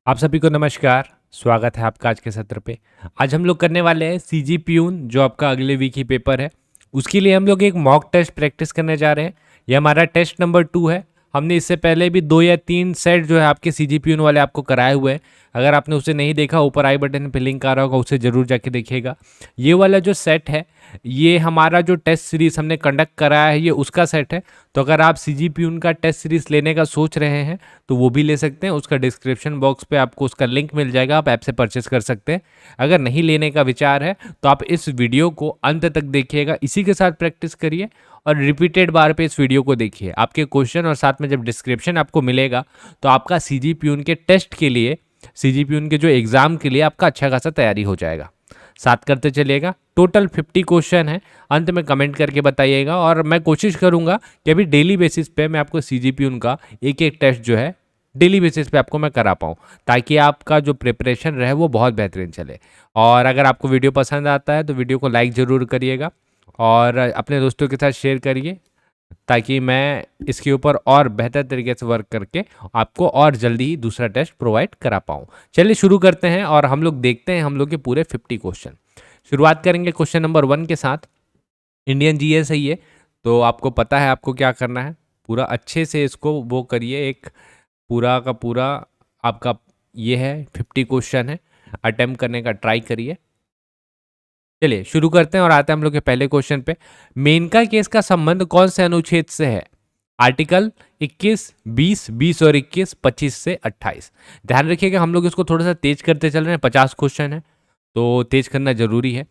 आप सभी को नमस्कार। स्वागत है आपका आज के सत्र पे। आज हम लोग करने वाले हैं सीजी प्यून, जो आपका अगले वीक ही पेपर है। उसके लिए हम लोग एक मॉक टेस्ट प्रैक्टिस करने जा रहे हैं। ये हमारा टेस्ट नंबर 2 है। हमने इससे पहले भी 2 या 3 सेट जो है आपके सीजी प्यून वाले आपको कराए हुए हैं। अगर आपने उसे नहीं देखा, ऊपर आई बटन पे लिंक आ रहा होगा, उसे ज़रूर जाके देखिएगा। ये वाला जो सेट है, ये हमारा जो टेस्ट सीरीज़ हमने कंडक्ट कराया है, ये उसका सेट है। तो अगर आप सीजी प्यून का टेस्ट सीरीज़ लेने का सोच रहे हैं तो वो भी ले सकते हैं। उसका डिस्क्रिप्शन बॉक्स पे आपको उसका लिंक मिल जाएगा, आप ऐप से परचेस कर सकते हैं। अगर नहीं लेने का विचार है तो आप इस वीडियो को अंत तक देखिएगा, इसी के साथ प्रैक्टिस करिए और रिपीटेड बार पे इस वीडियो को देखिए। आपके क्वेश्चन और साथ में जब डिस्क्रिप्शन आपको मिलेगा तो आपका सीजी प्यून के टेस्ट के लिए, सीजी प्यून के जो एग्ज़ाम के लिए आपका अच्छा खासा तैयारी हो जाएगा। साथ करते चलिएगा। टोटल 50 क्वेश्चन है। अंत में कमेंट करके बताइएगा और मैं कोशिश करूंगा कि अभी डेली बेसिस पे मैं आपको सीजीपी उनका एक एक टेस्ट जो है डेली बेसिस पे आपको मैं करा पाऊँ, ताकि आपका जो प्रिपरेशन रहे वो बहुत बेहतरीन चले। और अगर आपको वीडियो पसंद आता है तो वीडियो को लाइक ज़रूर करिएगा और अपने दोस्तों के साथ शेयर करिए, ताकि मैं इसके ऊपर और बेहतर तरीके से वर्क करके आपको और जल्दी ही दूसरा टेस्ट प्रोवाइड करा पाऊँ। चलिए शुरू करते हैं और हम लोग देखते हैं हम लोग के पूरे 50 क्वेश्चन। शुरुआत करेंगे क्वेश्चन नंबर 1 के साथ। इंडियन जीएस है ये, तो आपको पता है आपको क्या करना है। पूरा अच्छे से इसको वो करिए, एक पूरा का पूरा आपका ये है 50 क्वेश्चन है, अटेम्प्ट करने का ट्राई करिए। चलिए शुरू करते हैं और आते हैं हम लोग के पहले क्वेश्चन पे। मेनका केस का संबंध कौन से अनुच्छेद से है? आर्टिकल 21, 20, 20 और 21, 25 से 28। ध्यान रखिएगा, हम लोग इसको थोड़ा सा तेज करते चल रहे हैं, 50 क्वेश्चन है तो तेज करना जरूरी है।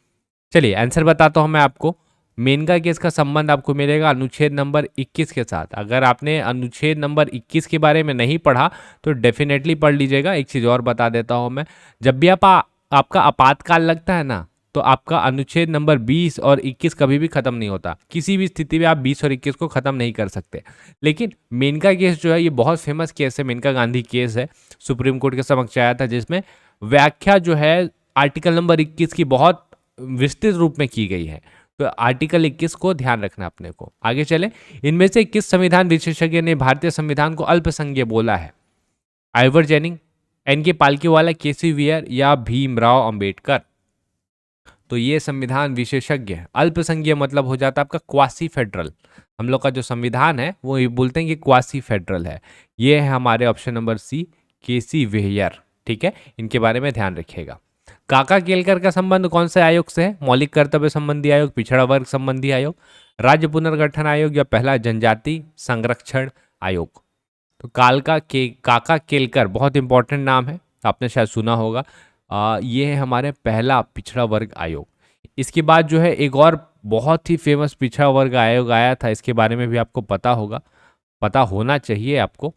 चलिए आंसर बताता हूं मैं आपको। मेनका केस का संबंध आपको मिलेगा अनुच्छेद नंबर 21 के साथ। अगर आपने अनुच्छेद नंबर 21 के बारे में नहीं पढ़ा तो डेफिनेटली पढ़ लीजिएगा। एक चीज़ और बता देता हूं मैं, जब भी आपका आपातकाल लगता है ना, तो आपका अनुच्छेद नंबर 20 और 21 कभी भी खत्म नहीं होता। किसी भी स्थिति में आप 20 और 21 को खत्म नहीं कर सकते। लेकिन मेनका केस जो है ये बहुत फेमस केस है, मेनका गांधी केस है, सुप्रीम कोर्ट के समक्ष आया था, जिसमें व्याख्या जो है आर्टिकल नंबर 21 की बहुत विस्तृत रूप में की गई है। तो आर्टिकल 21 को ध्यान रखना अपने को। आगे चले। इनमें से किस संविधान विशेषज्ञ ने भारतीय संविधान को अल्पसंख्यक बोला है? आइवर जेनिंग, एन के पालकीवाला, केसी वियर या भीमराव अंबेडकर? तो ये संविधान विशेषज्ञ है। अल्पसंख्यक मतलब हो जाता है आपका क्वासी फेडरल। हम लोग का जो संविधान है वो ये बोलते हैं कि क्वासी फेडरल है। ये है हमारे ऑप्शन नंबर सी, केसी वेयर। ठीक है, इनके बारे में ध्यान रखिएगा। काका केलकर का संबंध कौन से आयोग से है? मौलिक कर्तव्य संबंधी आयोग, पिछड़ा वर्ग संबंधी आयोग, राज्य पुनर्गठन आयोग या पहला जनजाति संरक्षण आयोग? तो काका केलकर बहुत इंपॉर्टेंट नाम है, आपने शायद सुना होगा। ये है हमारे पहला पिछड़ा वर्ग आयोग। इसके बाद जो है एक और बहुत ही फेमस पिछड़ा वर्ग आयोग आया था, इसके बारे में भी आपको पता होगा, पता होना चाहिए आपको।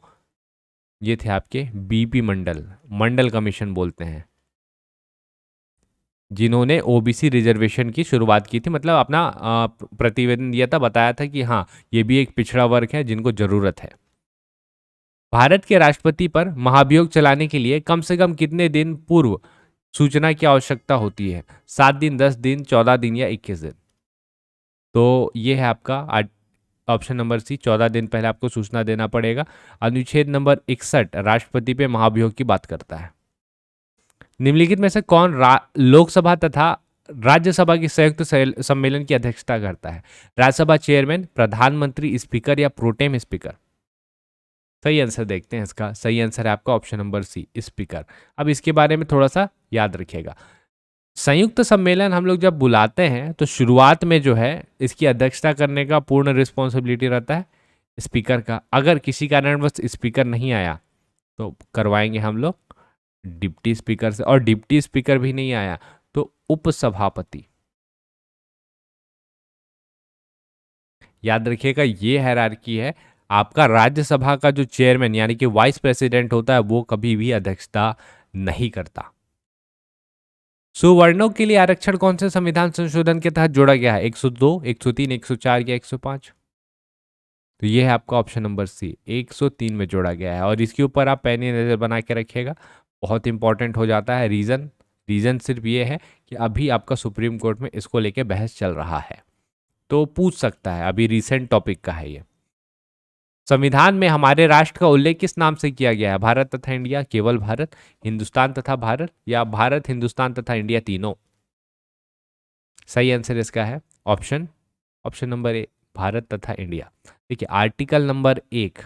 ये थे आपके बीपी मंडल, मंडल कमीशन बोलते हैं, जिन्होंने ओबीसी रिजर्वेशन की शुरुआत की थी। मतलब अपना प्रतिवेदन दिया था, बताया था कि हाँ ये भी एक पिछड़ा वर्ग है जिनको जरूरत है। भारत के राष्ट्रपति पर महाभियोग चलाने के लिए कम से कम कितने दिन पूर्व सूचना की आवश्यकता होती है? 7 दिन, 10 दिन, 14 दिन या 21 दिन? तो ये है आपका ऑप्शन नंबर सी, 14 दिन पहले आपको सूचना देना पड़ेगा। अनुच्छेद नंबर 61 राष्ट्रपति पे महाभियोग की बात करता है। निम्नलिखित में से कौन लोकसभा तथा राज्यसभा की संयुक्त सम्मेलन की अध्यक्षता करता है? राज्यसभा चेयरमैन, प्रधानमंत्री, स्पीकर या प्रोटेम स्पीकर? सही आंसर देखते हैं इसका। सही आंसर है आपका ऑप्शन नंबर सी, स्पीकर। अब इसके बारे में थोड़ा सा याद रखिएगा। संयुक्त सम्मेलन हम लोग जब बुलाते हैं तो शुरुआत में जो है इसकी अध्यक्षता करने का पूर्ण रिस्पॉन्सिबिलिटी रहता है स्पीकर का। अगर किसी कारणवश स्पीकर नहीं आया तो करवाएंगे हम लोग डिप्टी स्पीकर से, और डिप्टी स्पीकर भी नहीं आया तो उपसभापति। याद रखिएगा ये हायरार्की है। आपका राज्यसभा का जो चेयरमैन यानी कि वाइस प्रेसिडेंट होता है वो कभी भी अध्यक्षता नहीं करता। सुवर्णों के लिए आरक्षण कौन से संविधान संशोधन के तहत जोड़ा गया है? 102, 103, 104 या 105? तो ये है आपका ऑप्शन नंबर सी, 103 में जोड़ा गया है। और इसके ऊपर आप पैनी नजर बना के रखिएगा, बहुत इंपॉर्टेंट हो जाता है। रीजन सिर्फ ये है कि अभी आपका सुप्रीम कोर्ट में इसको लेके बहस चल रहा है, तो पूछ सकता है, अभी रिसेंट टॉपिक का है ये। संविधान में हमारे राष्ट्र का उल्लेख किस नाम से किया गया है? भारत तथा इंडिया, केवल भारत, हिंदुस्तान तथा भारत, या भारत, हिंदुस्तान तथा इंडिया तीनों? सही आंसर इसका है option option number A, Bharat तथा इंडिया। देखिए आर्टिकल नंबर 1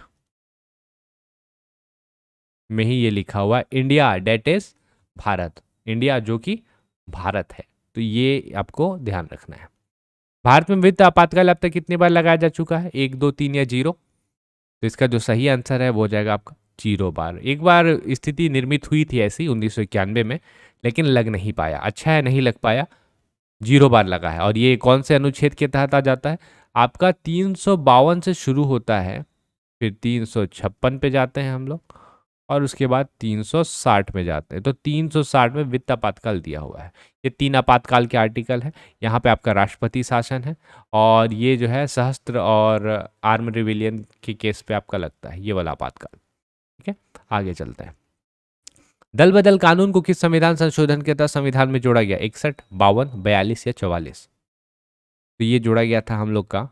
में ही ये लिखा हुआ है India, that is Bharat, India जो कि भारत है। तो ये आपको ध्यान रखना है। भारत में वित्त आपातकाल अब तक कितनी बार लगाया जा चुका है? 1, 2, 3 या 0? तो इसका जो सही आंसर है वो हो जाएगा आपका 0 बार। एक बार स्थिति निर्मित हुई थी ऐसी 1991 में, लेकिन लग नहीं पाया। अच्छा है नहीं लग पाया, 0 बार लगा है। और ये कौन से अनुच्छेद के तहत आ जाता है? आपका 352 से शुरू होता है, फिर 356 पे जाते हैं हम लोग, और उसके बाद 360 में जाते हैं। तो 360 में वित्त आपातकाल दिया हुआ है। ये 3 आपातकाल के आर्टिकल है। यहाँ पे आपका राष्ट्रपति शासन है, और ये जो है सहस्त्र और आर्म रिविलियन के केस पे आपका लगता है ये वाला आपातकाल। ठीक है, आगे चलते हैं। दल बदल कानून को किस संविधान संशोधन के तहत संविधान में जोड़ा गया? 61, 52, 42 या 44? तो ये जोड़ा गया था हम लोग का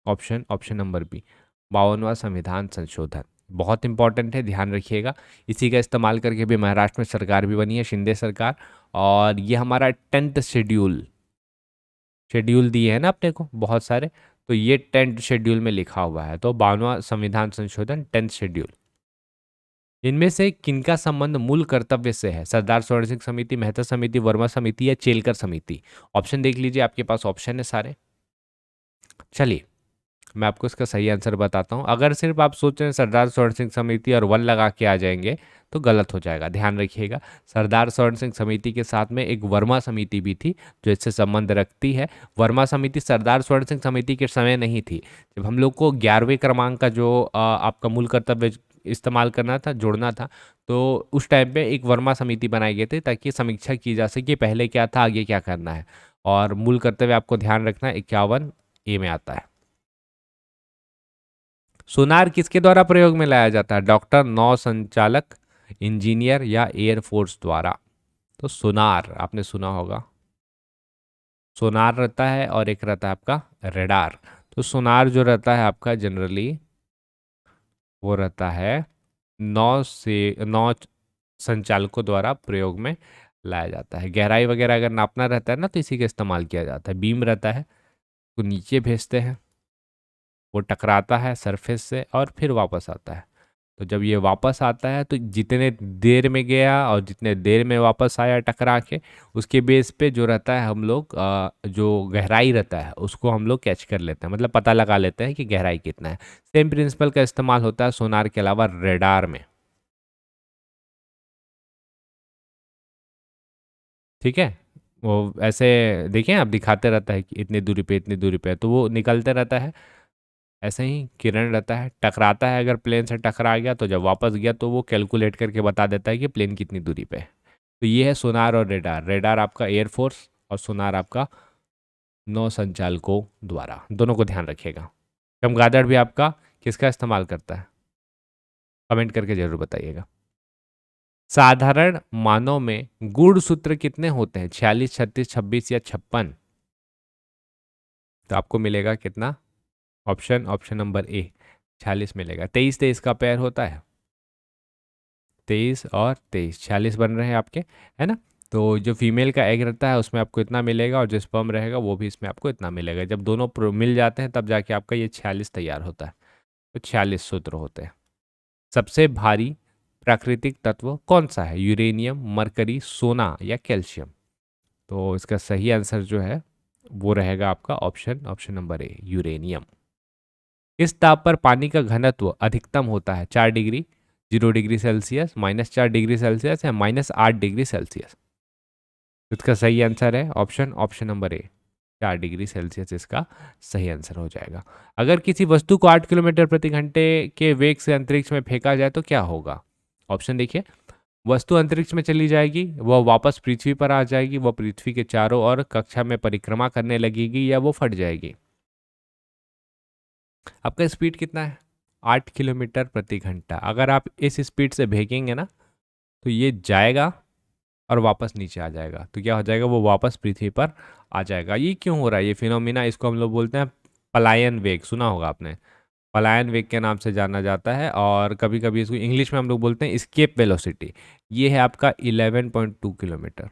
ऑप्शन नंबर बी, 52वां संविधान संशोधन। बहुत इंपॉर्टेंट है, ध्यान रखिएगा। इसी का इस्तेमाल करके भी महाराष्ट्र में सरकार भी बनी है, शिंदे सरकार। और ये हमारा 10th शेड्यूल दिए हैं ना अपने को बहुत सारे, तो ये 10th शेड्यूल में लिखा हुआ है। तो 52वां संविधान संशोधन 10th शेड्यूल। इनमें से किनका संबंध मूल कर्तव्य से है? सरदार स्वर्ण सिंह समिति, मेहता समिति, वर्मा समिति या चेलकर समिति? ऑप्शन देख लीजिए, आपके पास ऑप्शन है सारे। चलिए मैं आपको इसका सही आंसर बताता हूँ। अगर सिर्फ आप सोच रहे हैं सरदार स्वर्ण सिंह समिति और वन लगा के आ जाएंगे तो गलत हो जाएगा। ध्यान रखिएगा, सरदार स्वर्ण सिंह समिति के साथ में एक वर्मा समिति भी थी जो इससे संबंध रखती है। वर्मा समिति सरदार स्वर्ण सिंह समिति के समय नहीं थी, जब हम लोग को 11वें क्रमांक का जो आपका मूल कर्तव्य इस्तेमाल करना था, जोड़ना था, तो उस टाइम पे एक वर्मा समिति बनाई गई थी ताकि समीक्षा की जा सके पहले क्या था, आगे क्या करना है। और मूल कर्तव्य आपको ध्यान रखना 51A में आता है। सोनार किसके द्वारा प्रयोग में लाया जाता है? डॉक्टर, नौ संचालक, इंजीनियर या एयरफोर्स द्वारा? तो सोनार आपने सुना होगा, सोनार रहता है और एक रहता है आपका रेडार। तो सोनार जो रहता है आपका जनरली वो रहता है नौ संचालकों द्वारा प्रयोग में लाया जाता है। गहराई वगैरह अगर नापना रहता है ना तो इसी का इस्तेमाल किया जाता है। बीम रहता है, तो नीचे भेजते हैं, वो टकराता है सरफेस से और फिर वापस आता है। तो जब ये वापस आता है तो जितने देर में गया और जितने देर में वापस आया टकरा के, उसके बेस पे जो रहता है हम लोग जो गहराई रहता है उसको हम लोग कैच कर लेते हैं, मतलब पता लगा लेते हैं कि गहराई कितना है। सेम प्रिंसिपल का इस्तेमाल होता है सोनार के अलावा रेडार में। ठीक है, वो ऐसे देखें आप, दिखाते रहता है कि इतनी दूरी पे इतनी दूरी पे, तो वो निकलते रहता है। ऐसे ही किरण रहता है, टकराता है, अगर प्लेन से टकरा गया तो जब वापस गया तो वो कैलकुलेट करके बता देता है कि प्लेन कितनी दूरी पे है। तो ये है सोनार और रेडार। रेडार आपका एयरफोर्स और सोनार आपका नौ संचालकों द्वारा। दोनों को ध्यान रखिएगा। चमगादड़ भी आपका किसका इस्तेमाल करता है? कमेंट करके जरूर बताइएगा। साधारण मानव में गुण सूत्र कितने होते हैं? 46, 36, 26 या 56? तो आपको मिलेगा कितना? ऑप्शन नंबर ए, 46 मिलेगा। 23 23 का पेयर होता है, 23 और 23, 46 बन रहे हैं आपके, है ना। तो जो फीमेल का एग रहता है उसमें आपको इतना मिलेगा, और जो स्पर्म रहेगा वो भी इसमें आपको इतना मिलेगा। जब दोनों मिल जाते हैं तब जाके आपका ये 46 तैयार होता है। तो 46 सूत्र होते हैं। सबसे भारी प्राकृतिक तत्व कौन सा है? यूरेनियम, मरकरी, सोना या कैल्शियम? तो इसका सही आंसर जो है वो रहेगा आपका ऑप्शन नंबर ए, यूरेनियम। इस ताप पर पानी का घनत्व अधिकतम होता है? 4 degree, 0 degree Celsius, -4 degree Celsius या -8 डिग्री सेल्सियस? इसका सही आंसर है option number A, 4 degree Celsius इसका सही आंसर हो जाएगा। अगर किसी वस्तु को 8 किलोमीटर प्रति घंटे के वेग से अंतरिक्ष में फेंका जाए तो क्या होगा? ऑप्शन देखिए, वस्तु अंतरिक्ष में चली जाएगी, वह वापस पृथ्वी पर आ जाएगी, वह पृथ्वी के चारों ओर कक्षा में परिक्रमा करने लगेगी, या वो फट जाएगी। आपका स्पीड कितना है? 8 किलोमीटर प्रति घंटा। अगर आप इस स्पीड से भेगेंगे ना तो ये जाएगा और वापस नीचे आ जाएगा। तो क्या हो जाएगा? वो वापस पृथ्वी पर आ जाएगा। ये क्यों हो रहा है ये फिनोमिना? इसको हम लोग बोलते हैं पलायन वेग, सुना होगा आपने। पलायन वेग के नाम से जाना जाता है, और कभी कभी इसको इंग्लिश में हम लोग बोलते हैं एस्केप वेलोसिटी। ये है आपका 11.2 किलोमीटर।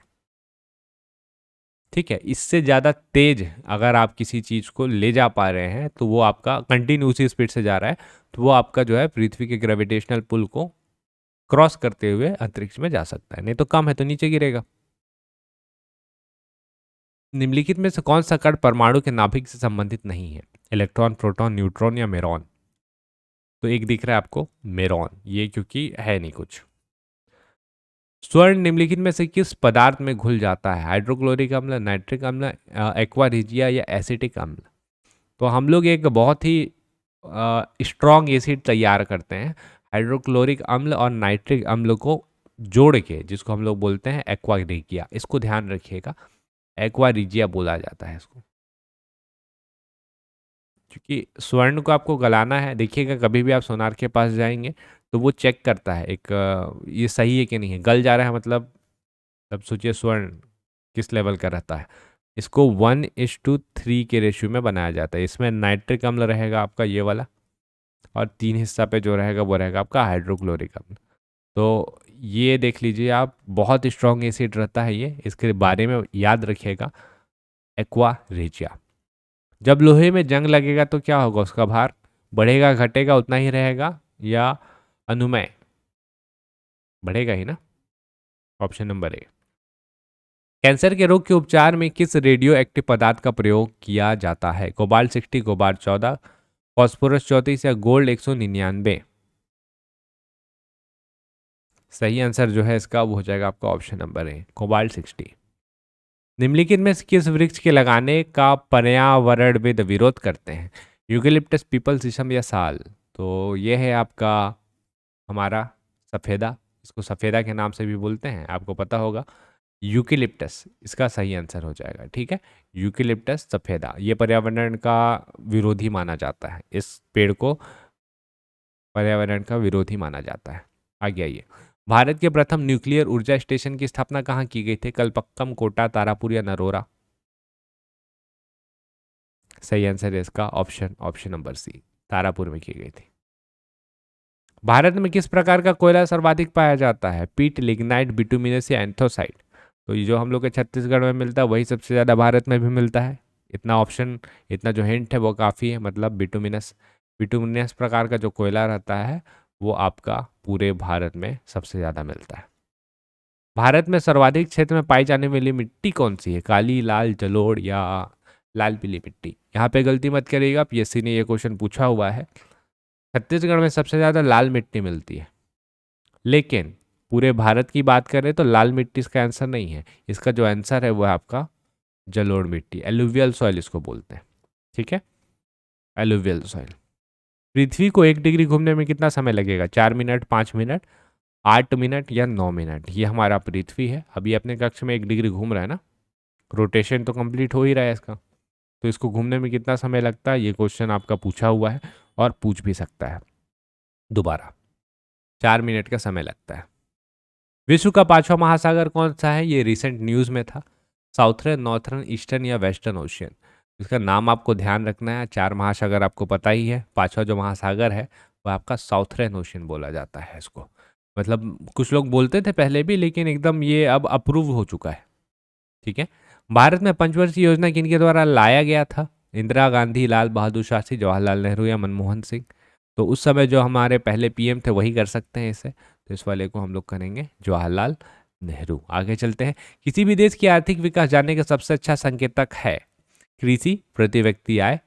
ठीक है, इससे ज़्यादा तेज अगर आप किसी चीज़ को ले जा पा रहे हैं तो वो आपका कंटिन्यू उसी स्पीड से जा रहा है, तो वो आपका जो है पृथ्वी के ग्रेविटेशनल पुल को क्रॉस करते हुए अंतरिक्ष में जा सकता है, नहीं तो कम है तो नीचे गिरेगा। निम्नलिखित में से कौन सा कण परमाणु के नाभिक से संबंधित नहीं है? इलेक्ट्रॉन, प्रोटॉन, न्यूट्रॉन या मेरॉन? तो एक दिख रहा है आपको मेरॉन, ये क्योंकि है नहीं कुछ। स्वर्ण निम्नलिखित में से किस पदार्थ में घुल जाता है? हाइड्रोक्लोरिक अम्ल, नाइट्रिक अम्ल, एक्वा रिजिया या एसिटिक अम्ल? तो हम लोग एक बहुत ही स्ट्रॉन्ग एसिड तैयार करते हैं हाइड्रोक्लोरिक अम्ल और नाइट्रिक अम्ल को जोड़ के, जिसको हम लोग बोलते हैं एक्वा रिजिया। इसको ध्यान रखिएगा, एक्वा रिजिया बोला जाता है इसको, क्योंकि स्वर्ण को आपको गलाना है। देखिएगा कभी भी आप सोनार के पास जाएंगे तो वो चेक करता है एक ये सही है कि नहीं है, गल जा रहा है मतलब, तब सोचिए स्वर्ण किस लेवल का रहता है। इसको 1:3 के रेशियो में बनाया जाता है। इसमें नाइट्रिक अम्ल रहेगा आपका ये वाला, और 3 हिस्सा पे जो रहेगा वो रहेगा आपका हाइड्रोक्लोरिक अम्ल। तो ये देख लीजिए आप, बहुत स्ट्रॉन्ग एसिड रहता है ये, इसके बारे में याद रखिएगा, एक्वा रेजिया। जब लोहे में जंग लगेगा तो क्या होगा? उसका भार बढ़ेगा घटेगा उतना ही रहेगा, या अनुमेय? बढ़ेगा ही ना। Option number A. कैंसर के रोग के उपचार में किस रेडियो एक्टिव पदार्थ का प्रयोग किया जाता है? कोबाल्ट 60, कोबाल्ट 14, फॉस्फोरस 34 या गोल्ड 199? सही आंसर जो है इसका वो हो जाएगा आपका ऑप्शन नंबर ए, कोबाल्ट 60। निम्नलिखित में से किस वृक्ष के लगाने का पर्यावरणविद विरोध करते हैं? यूकेलिप्टस, पीपल, शीशम या साल? तो ये है आपका हमारा सफ़ेदा, इसको सफ़ेदा के नाम से भी बोलते हैं, आपको पता होगा। यूकेलिप्टस इसका सही आंसर हो जाएगा। ठीक है, यूकेलिप्टस सफ़ेदा ये पर्यावरण का विरोधी माना जाता है, इस पेड़ को पर्यावरण का विरोधी माना जाता है। आगे आइए, भारत के प्रथम न्यूक्लियर ऊर्जा स्टेशन की स्थापना कहाँ की गई थी? कलपक्कम, कोटा, तारापुर या नरोरा? सही आंसर है इसका option option number C, Tarapur में की गई थी। भारत में किस प्रकार का कोयला सर्वाधिक पाया जाता है? पीट, लिग्नाइट, बिटुमिनस या एंथोसाइट? तो ये जो हम लोग के छत्तीसगढ़ में मिलता है वही सबसे ज़्यादा भारत में भी मिलता है। इतना ऑप्शन, इतना जो हिंट है वो काफ़ी है, मतलब बिटुमिनस। बिटुमिनस प्रकार का जो कोयला रहता है वो आपका पूरे भारत में सबसे ज़्यादा मिलता है। भारत में सर्वाधिक क्षेत्र में पाई जाने वाली मिट्टी कौन सी है? काली, लाल, जलोढ़ या लाल पीली मिट्टी? यहाँ पे गलती मत करिएगा, पीएससी ने ये क्वेश्चन पूछा हुआ है। छत्तीसगढ़ में सबसे ज़्यादा लाल मिट्टी मिलती है, लेकिन पूरे भारत की बात करें तो लाल मिट्टी इसका आंसर नहीं है। इसका जो आंसर है वो है आपका जलोढ़ मिट्टी, एलुवियल सॉइल इसको बोलते हैं। ठीक है, एलुवियल सॉइल। पृथ्वी को 1 डिग्री घूमने में कितना समय लगेगा? 4 मिनट, 5 मिनट, 8 मिनट या 9 मिनट? ये हमारा पृथ्वी है, अभी अपने कक्ष में 1 डिग्री घूम रहा है ना, रोटेशन तो कंप्लीट हो ही रहा है इसका, तो इसको घूमने में कितना समय लगता है, ये क्वेश्चन आपका पूछा हुआ है और पूछ भी सकता है दोबारा। 4 मिनट का समय लगता है। विश्व का 5वां महासागर कौन सा है? ये रिसेंट न्यूज़ में था। साउथर्न, नॉर्थर्न, ईस्टर्न या वेस्टर्न ओशियन? इसका नाम आपको ध्यान रखना है। 4 महासागर आपको पता ही है, 5वां जो महासागर है वो आपका साउथर्न ओशियन बोला जाता है इसको। मतलब कुछ लोग बोलते थे पहले भी, लेकिन एकदम ये अब अप्रूव हो चुका है। ठीक है, भारत में पंचवर्षीय योजना किनके द्वारा लाया गया था? इंदिरा गांधी, लाल बहादुर शास्त्री, जवाहरलाल नेहरू या मनमोहन सिंह? तो उस समय जो हमारे पहले पीएम थे वही कर सकते हैं इसे, तो इस वाले को हम लोग करेंगे जवाहरलाल नेहरू। आगे चलते हैं, किसी भी देश की आर्थिक विकास जानने का सबसे अच्छा संकेतक है? कृषि, प्रति व्यक्ति आय,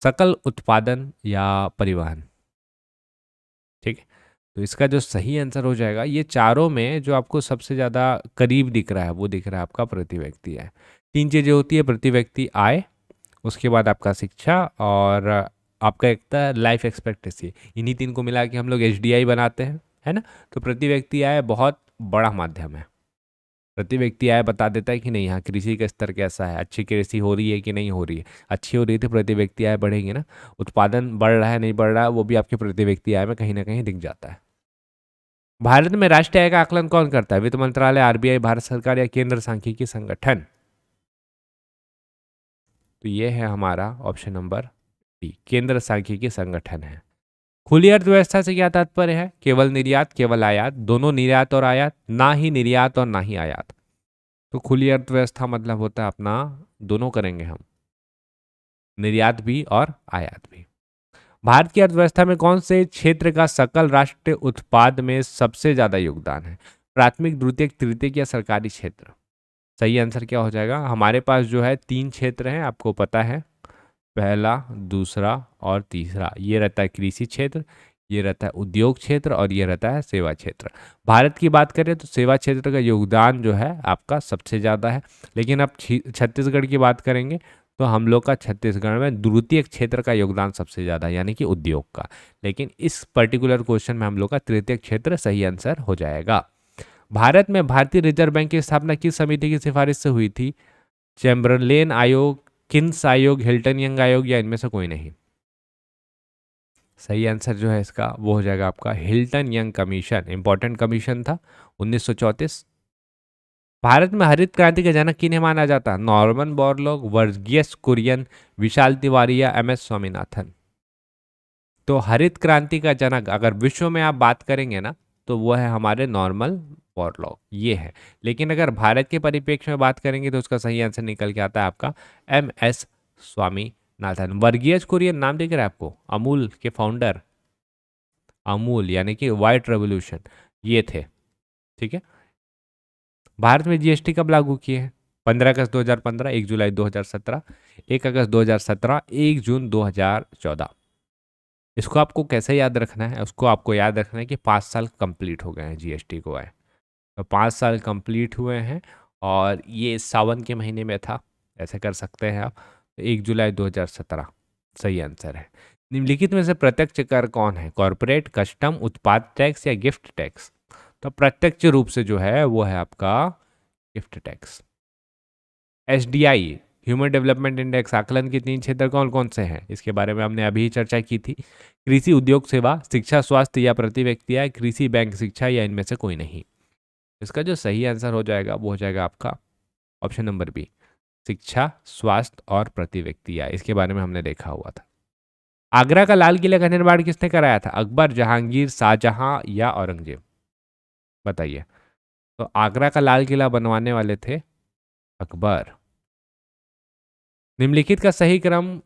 सकल उत्पादन या परिवहन? ठीक है, तो इसका जो सही आंसर हो जाएगा, ये चारों में जो आपको सबसे ज़्यादा करीब दिख रहा है वो दिख रहा है आपका प्रति व्यक्ति आय। 3 चीज़ें होती है, प्रति व्यक्ति आय, उसके बाद आपका शिक्षा, और आपका एक था लाइफ एक्सपेक्टेंसी। इन्हीं 3 को मिला के हम लोग एचडीआई बनाते हैं, है ना। तो प्रति व्यक्ति आय बहुत बड़ा माध्यम है। प्रति व्यक्ति आय बता देता है कि नहीं, यहाँ कृषि का स्तर कैसा है, अच्छी कृषि हो रही है कि नहीं हो रही है। अच्छी हो रही है तो प्रति व्यक्ति आय बढ़ेगी ना। उत्पादन बढ़ रहा है नहीं बढ़ रहा है, वो भी आपके प्रति व्यक्ति आय में कहीं ना कहीं दिख जाता है। भारत में राष्ट्रीय आय का आकलन कौन करता है? वित्त मंत्रालय, आरबीआई, भारत सरकार या केंद्र सांख्यिकी संगठन? तो ये है हमारा ऑप्शन नंबर डी केंद्र सांख्यिकी संगठन है। खुली अर्थव्यवस्था से क्या तात्पर्य है? केवल निर्यात, केवल आयात, दोनों निर्यात और आयात, ना ही निर्यात और ना ही आयात। तो खुली अर्थव्यवस्था मतलब होता है अपना दोनों करेंगे हम, निर्यात भी और आयात भी। भारत की अर्थव्यवस्था में कौन से क्षेत्र का सकल राष्ट्रीय उत्पाद में सबसे ज्यादा योगदान है? प्राथमिक, द्वितीयक, तृतीयक या सरकारी क्षेत्र? सही आंसर क्या हो जाएगा? हमारे पास जो है 3 क्षेत्र हैं, आपको पता है, पहला, दूसरा और तीसरा। ये रहता है कृषि क्षेत्र, ये रहता है उद्योग क्षेत्र और ये रहता है सेवा क्षेत्र। भारत की बात करें तो सेवा क्षेत्र का योगदान जो है आपका सबसे ज़्यादा है। लेकिन अब छत्तीसगढ़ की बात करेंगे तो हम लोग का छत्तीसगढ़ में द्वितीय क्षेत्र का योगदान सबसे ज़्यादा है, यानी कि उद्योग का। लेकिन इस पर्टिकुलर क्वेश्चन में हम लोग का तृतीय क्षेत्र सही आंसर हो जाएगा। भारत में भारतीय रिजर्व बैंक की स्थापना किस समिति की सिफारिश से हुई थी? चैम्बरलेन आयोग, किन्स आयोग, हिल्टन यंग आयोग या इनमें से कोई नहीं? सही आंसर जो है इसका वो हो जाएगा आपका Hilton young commission. Important commission था 1934। भारत में हरित क्रांति का जनक किन्हें माना जाता है? नॉर्मन बोरलॉग, वर्गीस कुरियन, विशाल तिवारी या एम एस स्वामीनाथन? तो हरित क्रांति का जनक अगर विश्व में आप बात करेंगे ना तो वो है हमारे नॉर्मन बोरलॉग, ये है। लेकिन अगर भारत के परिप्रेक्ष्य में बात करेंगे तो उसका सही आंसर निकल के आता है आपका एम एस स्वामीनाथन। वर्गीस कुरियन नाम दिख रहा है आपको? अमूल के फाउंडर, अमूल यानी कि व्हाइट रेवोल्यूशन, ये थे। ठीक है। भारत में जीएसटी कब लागू किए हैं? 15 अगस्त 2015, 1 जुलाई 2017, 1 अगस्त 2017, 1 जून 2014। इसको आपको कैसे याद रखना है? उसको आपको याद रखना है कि 5 साल कंप्लीट हो गए हैं जीएसटी को आए, तो 5 साल कंप्लीट हुए हैं और ये सावन के महीने में था, ऐसे कर सकते हैं आप। 1 जुलाई 2017 सही आंसर है। निम्नलिखित में से प्रत्यक्ष कर कौन है? कॉरपोरेट, कस्टम, उत्पाद टैक्स या गिफ्ट टैक्स? तो प्रत्यक्ष रूप से जो है वो है आपका gift tax. SDI, human development index आकलन के 3 क्षेत्र कौन कौन से हैं? इसके बारे में हमने अभी चर्चा की थी। कृषि, उद्योग, सेवा, शिक्षा, स्वास्थ्य या प्रति व्यक्ति आय, कृषि, बैंक, शिक्षा या इनमें से कोई नहीं? इसका जो सही आंसर हो जाएगा वो हो जाएगा आपका ऑप्शन नंबर बी, शिक्षा, स्वास्थ्य और प्रति व्यक्ति आय। इसके बारे में हमने देखा हुआ था। आगरा का लाल किले का निर्माण किसने कराया था? अकबर, जहांगीर, शाहजहां या औरंगजेब? बताइए। तो आगरा का लाल किला बनवाने वाले थे अकबर। निम्नलिखित का सही क्रम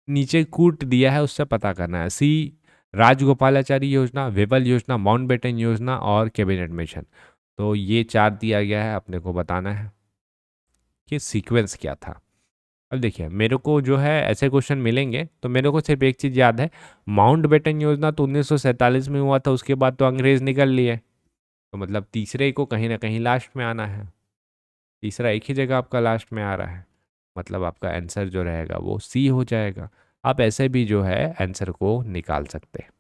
नीचे कूट दिया है, उससे पता करना है। सी, राजगोपालाचारी योजना, वेबल योजना, माउंटबेटन योजना और कैबिनेट मिशन। तो ये 4 दिया गया है, अपने को बताना है कि सीक्वेंस क्या था। अब देखिए, मेरे को जो है ऐसे क्वेश्चन मिलेंगे तो मेरे को सिर्फ एक चीज़ याद है, माउंटबेटन योजना तो 1947 में हुआ था, उसके बाद तो अंग्रेज निकल लिए। तो मतलब तीसरे को कहीं ना कहीं लास्ट में आना है। तीसरा एक ही जगह आपका लास्ट में आ रहा है, मतलब आपका आंसर जो रहेगा वो सी हो जाएगा। आप ऐसे भी जो है आंसर को निकाल सकते हैं।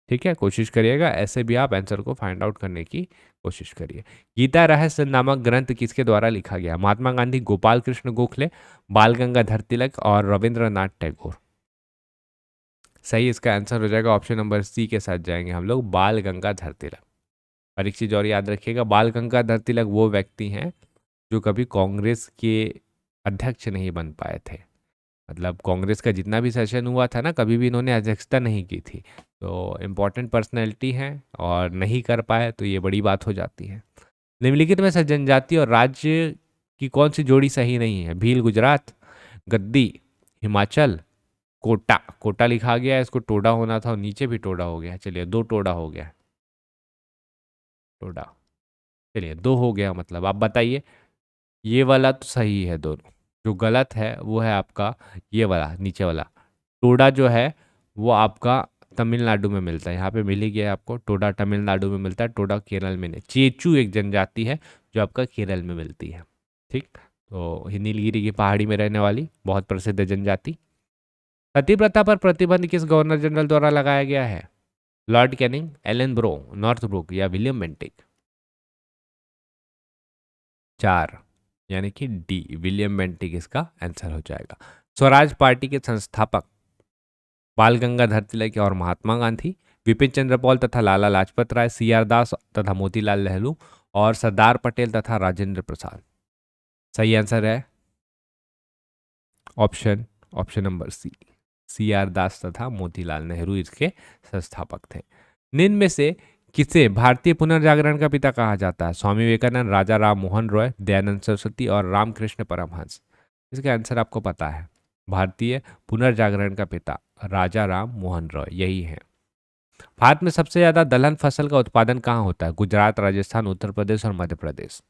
ठीक है, कोशिश करिएगा, ऐसे भी आप आंसर को फाइंड आउट करने की कोशिश करिए। गीता रहस्य नामक ग्रंथ किसके द्वारा लिखा गया? महात्मा गांधी, गोपाल कृष्ण गोखले, बाल गंगाधर तिलक और रविंद्रनाथ टैगोर? सही इसका आंसर हो जाएगा ऑप्शन नंबर सी के साथ जाएंगे हम लोग, बाल गंगाधर तिलक। और एक चीज और याद रखिएगा, बाल गंगाधर तिलक वो व्यक्ति हैं जो कभी कांग्रेस के अध्यक्ष नहीं बन पाए थे। मतलब कांग्रेस का जितना भी सेशन हुआ था ना, कभी भी इन्होंने अध्यक्षता नहीं की थी। तो इम्पोर्टेंट पर्सनैलिटी है और नहीं कर पाए तो ये बड़ी बात हो जाती है। निम्नलिखित में से जनजाति और राज्य की कौन सी जोड़ी सही नहीं है? भील गुजरात, गद्दी हिमाचल, कोटा। कोटा लिखा गया है, इसको टोडा होना था और नीचे भी टोडा हो गया। चलिए 2 टोडा हो गया, टोडा। चलिए 2 हो गया, मतलब आप बताइए। ये वाला तो सही है दोनों, जो गलत है वो है आपका ये वाला नीचे वाला। टोडा जो है वो आपका तमिलनाडु में मिलता है, यहाँ पे मिल ही गया है आपको। टोडा तमिलनाडु में मिलता है, टोडा केरल में नहीं। चेचू एक जनजाति है जो आपका केरल में मिलती है। ठीक, तो ये नीलगिरी की पहाड़ी में रहने वाली बहुत प्रसिद्ध जनजाति। सती प्रथा पर प्रतिबंध किस गवर्नर जनरल द्वारा लगाया गया है? Lord Canning, Ellenborough, Northbrook या विलियम बेंटिक? 4 यानी कि डी, विलियम बेंटिक इसका आंसर हो जाएगा। स्वराज पार्टी के संस्थापक बाल गंगाधर तिलक और महात्मा गांधी, विपिन चंद्र पॉल तथा लाला लाजपत राय, सी आर दास तथा मोतीलाल नेहरू और सरदार पटेल तथा राजेंद्र प्रसाद? सही आंसर है option option number C, CR Das तथा मोतीलाल नेहरू इसके संस्थापक थे। निम्न में से किसे भारतीय पुनर्जागरण का पिता कहा जाता है? स्वामी विवेकानंद, राजा राम मोहन रॉय, दयानंद सरस्वती और रामकृष्ण परमहंस। इसका आंसर आपको पता है, भारतीय पुनर्जागरण का पिता राजा राम मोहन रॉय यही है। भारत में सबसे ज्यादा दलहन फसल का उत्पादन कहाँ होता है? गुजरात, राजस्थान, उत्तर प्रदेश और मध्य प्रदेश।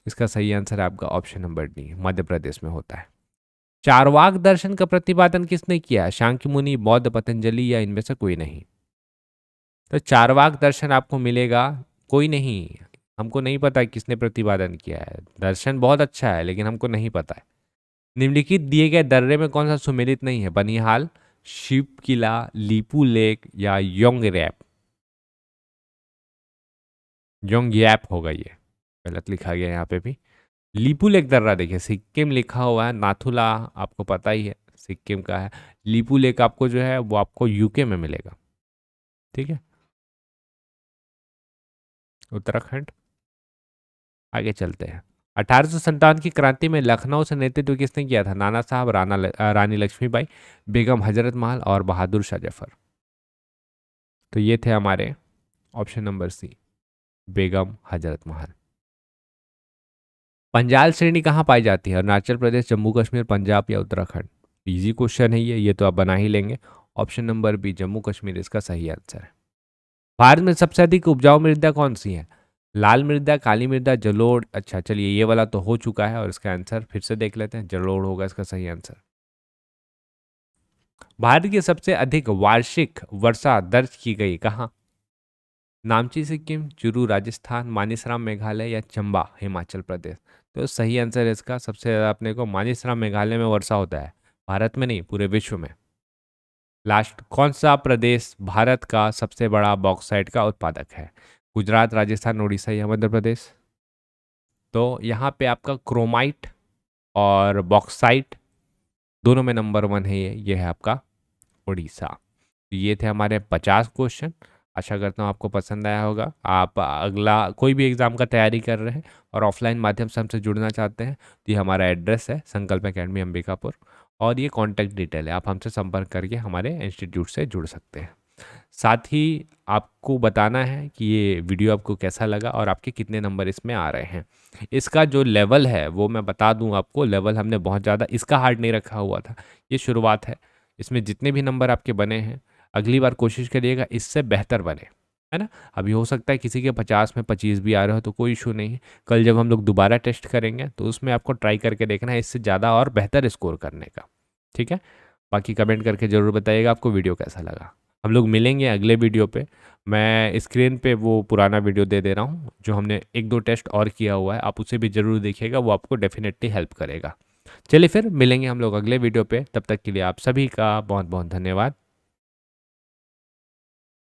इसका सही आंसर है आपका option number D, Madhya Pradesh में होता है। चारवाक दर्शन का प्रतिपादन किसने किया है? शाक्य मुनि, बौद्ध, पतंजलि या इनमें से कोई नहीं? तो चारवाक दर्शन आपको मिलेगा, कोई नहीं। हमको नहीं पता किसने प्रतिपादन किया है। दर्शन बहुत अच्छा है लेकिन हमको नहीं पता है। निम्नलिखित दिए गए दर्रे में कौन सा सुमेलित नहीं है? बनिहाल, शिव किला, लीपू लेक या योंगरैप? योंगयैप होगा ये, गलत लिखा गया यहाँ पे भी। लीपू लेक दर्रा देखिए, सिक्किम लिखा हुआ है, नाथुला आपको पता ही है सिक्किम का है। लीपू लेक आपको जो है वो आपको यूके में मिलेगा। ठीक है, उत्तराखंड। आगे चलते हैं। 1857 की क्रांति में लखनऊ से नेतृत्व किसने किया था? नाना साहब, रानी लक्ष्मीबाई, बेगम हजरत महल और बहादुर शाह जफर। तो ये थे हमारे ऑप्शन नंबर सी, बेगम हजरत महल। पंजाल श्रेणी कहाँ पाई जाती है? अरुणाचल प्रदेश, जम्मू कश्मीर, पंजाब या उत्तराखंड? इजी क्वेश्चन है ये तो आप बना ही लेंगे। Option number B, Jammu Kashmir इसका सही आंसर है। भारत में सबसे अधिक उपजाऊ मृदा कौन सी है? लाल मृदा, काली मृदा, जलोढ़। अच्छा चलिए, ये वाला तो हो चुका है और इसका आंसर फिर से देख लेते हैं। जलोढ़ होगा इसका सही आंसर। भारत की सबसे अधिक वार्षिक वर्षा दर्ज की गई कहाँ? नामची सिक्किम, चुरू राजस्थान, मानिसराम मेघालय या चंबा हिमाचल प्रदेश? तो सही आंसर है इसका सबसे ज़्यादा अपने को मानिसराम मेघालय में वर्षा होता है, भारत में नहीं पूरे विश्व में। लास्ट, कौन सा प्रदेश भारत का सबसे बड़ा बॉक्साइट का उत्पादक है? गुजरात, राजस्थान, उड़ीसा या मध्य प्रदेश? तो यहाँ पे आपका क्रोमाइट और बॉक्साइट दोनों में नंबर 1 है, ये है आपका उड़ीसा। ये थे हमारे 50 क्वेश्चन। आशा करता हूँ आपको पसंद आया होगा। आप अगला कोई भी एग्ज़ाम का तैयारी कर रहे हैं और ऑफलाइन माध्यम से हमसे जुड़ना चाहते हैं तो ये हमारा एड्रेस है, संकल्प एकेडमी अंबिकापुर, और ये कॉन्टैक्ट डिटेल है। आप हमसे संपर्क करके हमारे इंस्टीट्यूट से जुड़ सकते हैं। साथ ही आपको बताना है कि ये वीडियो आपको कैसा लगा और आपके कितने नंबर इसमें आ रहे हैं। इसका जो लेवल है वो मैं बता दूं आपको, लेवल हमने बहुत ज़्यादा इसका हार्ड नहीं रखा हुआ था, ये शुरुआत है। इसमें जितने भी नंबर आपके बने हैं, अगली बार कोशिश करिएगा इससे बेहतर बने, है ना। अभी हो सकता है किसी के 50 में 25 भी आ रहे हो तो कोई इशू नहीं है। कल जब हम लोग दोबारा टेस्ट करेंगे तो उसमें आपको ट्राई करके देखना है इससे ज़्यादा और बेहतर स्कोर करने का। ठीक है, बाकी कमेंट करके ज़रूर बताइएगा आपको वीडियो कैसा लगा। हम लोग मिलेंगे अगले वीडियो पे। मैं स्क्रीन पे वो पुराना वीडियो दे दे रहा हूँ जो हमने 1-2 टेस्ट और किया हुआ है, आप उसे भी ज़रूर देखिएगा, वो आपको डेफिनेटली हेल्प करेगा। चलिए फिर मिलेंगे हम लोग अगले वीडियो पे, तब तक के लिए आप सभी का बहुत बहुत धन्यवाद।